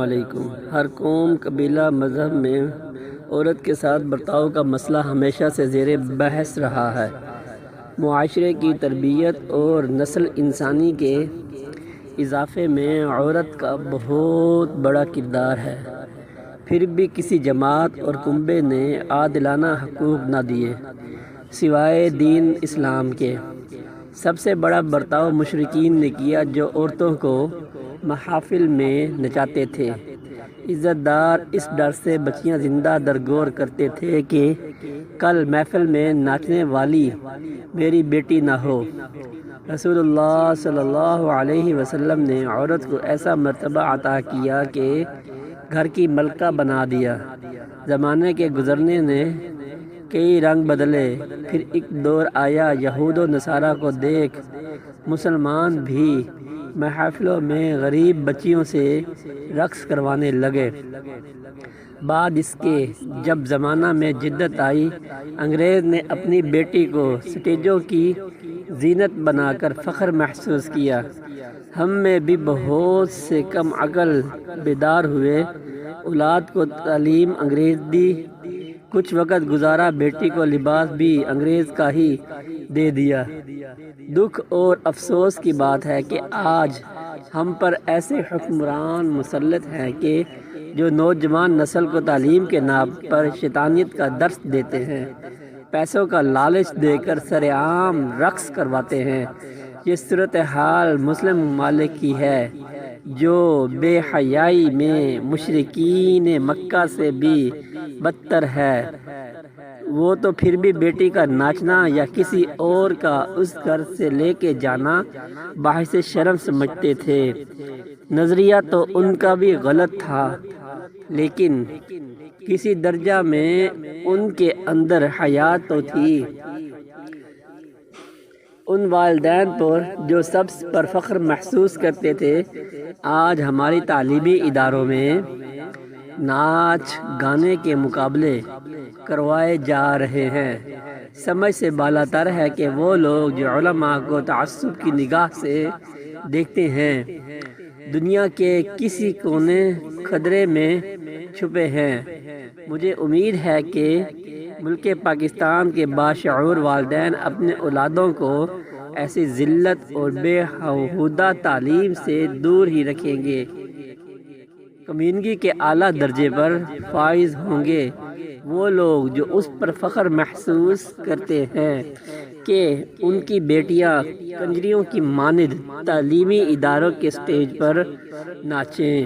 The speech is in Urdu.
علیکم۔ ہر قوم، قبیلہ، مذہب میں عورت کے ساتھ برتاؤ کا مسئلہ ہمیشہ سے زیر بحث رہا ہے۔ معاشرے کی تربیت اور نسل انسانی کے اضافے میں عورت کا بہت بڑا کردار ہے، پھر بھی کسی جماعت اور کنبے نے عادلانہ حقوق نہ دیے سوائے دین اسلام کے۔ سب سے بڑا برتاؤ مشرکین نے کیا، جو عورتوں کو محافل میں نچاتے تھے۔ عزت دار اس ڈر سے بچیاں زندہ درگور کرتے تھے کہ کل محفل میں ناچنے والی میری بیٹی نہ ہو۔ رسول اللہ صلی اللہ علیہ وسلم نے عورت کو ایسا مرتبہ عطا کیا کہ گھر کی ملکہ بنا دیا۔ زمانے کے گزرنے نے کئی رنگ بدلے، پھر ایک دور آیا یہود و نصارہ کو دیکھ مسلمان بھی محافلوں میں غریب بچیوں سے رقص کروانے لگے۔ بعد اس کے جب زمانہ میں جدت آئی، انگریز نے اپنی بیٹی کو سٹیجوں کی زینت بنا کر فخر محسوس کیا۔ ہم میں بھی بہت سے کم عقل بیدار ہوئے، اولاد کو تعلیم انگریز دی، کچھ وقت گزارا بیٹی کو لباس بھی انگریز کا ہی دے دیا۔ دکھ اور افسوس کی بات ہے کہ آج ہم پر ایسے حکمران مسلط ہیں کہ جو نوجوان نسل کو تعلیم کے نام پر شیطانیت کا درس دیتے ہیں، پیسوں کا لالچ دے کر سر عام رقص کرواتے ہیں۔ یہ صورتحال مسلم ممالک کی ہے، جو بے حیائی میں مشرکین مکہ سے بھی بدتر ہے۔ وہ تو پھر بھی بیٹی کا ناچنا یا کسی اور کا اس گھر سے لے کے جانا باعث شرم سمجھتے تھے۔ نظریہ تو ان کا بھی غلط تھا، لیکن کسی درجہ میں ان کے اندر حیا تو تھی۔ ان والدین پر جو سب پر فخر محسوس کرتے تھے، آج ہماری تعلیمی اداروں میں ناچ گانے کے مقابلے کروائے جا رہے ہیں۔ سمجھ سے بالاتر ہے کہ وہ لوگ جو علماء کو تعصب کی نگاہ سے دیکھتے ہیں، دنیا کے کسی کونے خطرے میں چھپے ہیں۔ مجھے امید ہے کہ ملک پاکستان کے باشعور والدین اپنے اولادوں کو ایسی ذلت اور بے ہودہ تعلیم سے دور ہی رکھیں گے۔ کمیونگی کے اعلیٰ درجے پر فائز ہوں گے وہ لوگ جو اس پر فخر محسوس کرتے ہیں کہ ان کی بیٹیاں کنجریوں کی مانند تعلیمی اداروں کے سٹیج پر ناچیں۔